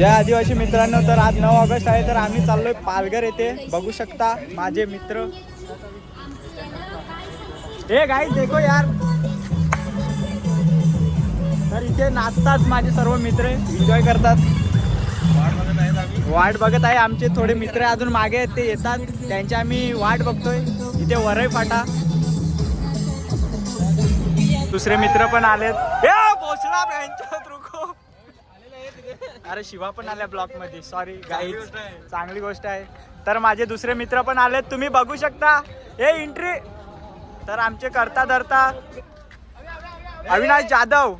जय आदिवासी मित्रांनो, तर आज 9 ऑगस्ट आहे, तर आम्ही चाललोय पालघर येथे. बघू शकता माझे मित्र. हे गाईस देखो यार, तर इथे नाचतात माझे सर्व मित्र, एन्जॉय करतात. वाट बघत आहे. आमचे थोडे मित्र अजून मागे आहेत, ते येतात, त्यांची आम्ही वाट बघतोय. इथे वरई फाटा दुसरे मित्र पण आलेत. पोचला रुको. अरे शिवा पण आल्या ब्लॉक मध्ये, सॉरी गाईज, चांगली गोष्ट आहे. तर माझे दुसरे मित्र पण आलेत, तुम्ही बघू शकता. हे एंट्री तर आमचे करता धरता अविनाश जाधव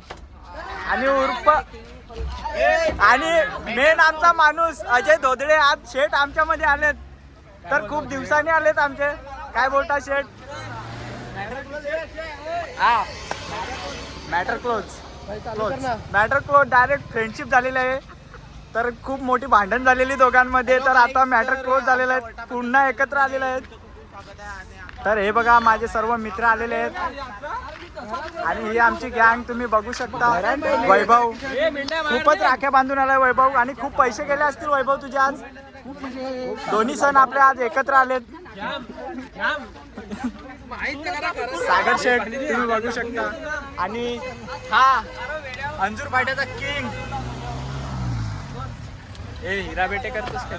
आणि उर्फ आणि मेन आमचा माणूस अजय धोदडे आज शेठ आमच्यामध्ये आलेत. तर खूप दिवसांनी आलेत आमचे. काय बोलता शेठ? हा, मॅटर क्लोज डायरेक्ट फ्रेंडशिप झालेली आहे. तर खूप मोठी भांडण झालेली दोघांमध्ये, तर आता मॅटर क्लोज झालेलं आहे, पुन्हा एकत्र आलेले आहेत. तर हे बघा माझे सर्व मित्र आलेले आहेत आणि ही आमची गँग तुम्ही बघू शकता. वैभव खूपच राख्या बांधून आलाय वैभव, आणि खूप पैसे गेले असतील वैभव तुझे आज. दोन्ही सण आपले आज एकत्र आलेत. सागर शेठ तुम्ही बघू शकता, आणि हा अंजूर फाट्याचा किंग. ए हिरा बेटे करतोस का?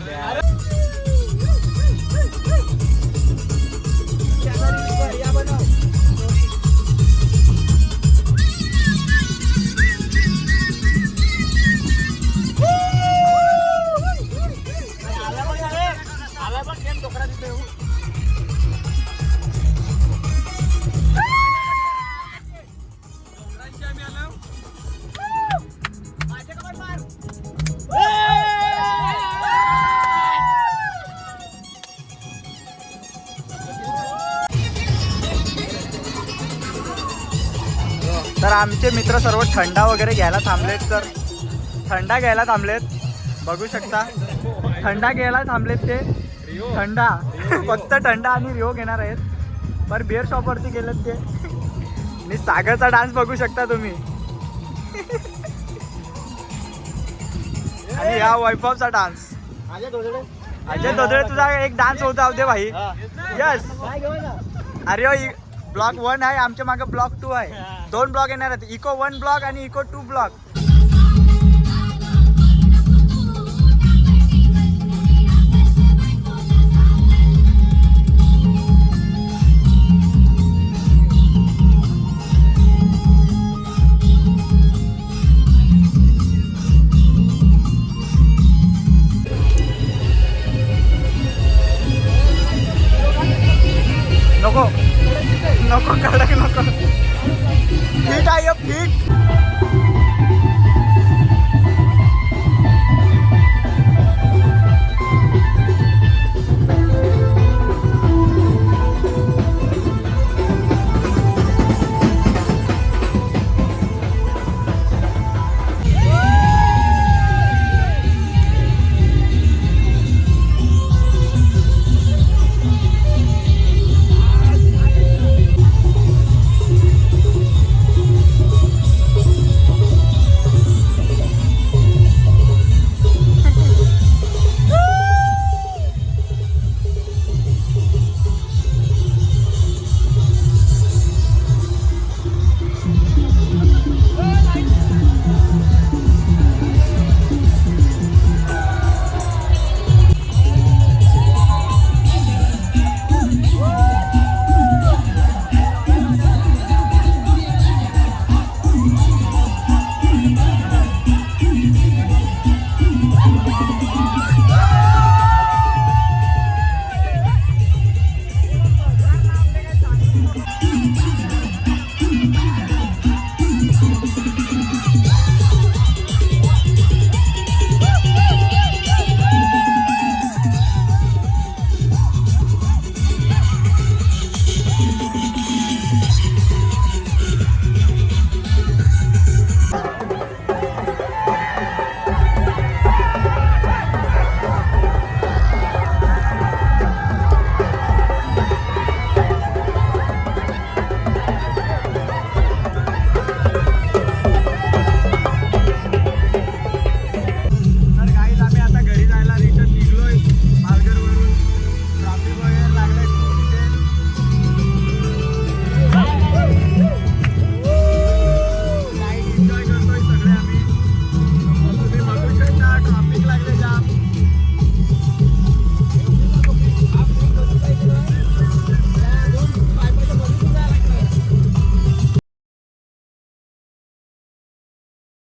तर आमचे मित्र सर्व थंडा वगैरे घ्यायला थांबलेत. तर थंडा घ्यायला थांबलेत, बघू शकता. थंडा घ्यायला थांबलेत ते. थंडा फक्त थंडा आणि रिओ घेणार आहेत. पर बिअर शॉपवरती गेलेत ते. आणि सागरचा डान्स बघू शकता तुम्ही. आणि या वैभवचा डान्स. अजय धोदळे तुझा एक डान्स होता दे भाई. यस. अरे ब्लॉक 1 आहे, आमच्या मागे ब्लॉक 2 आहे. 2 ब्लॉक येणार आहेत. इको 1 ब्लॉक आणि इको 2 ब्लॉक.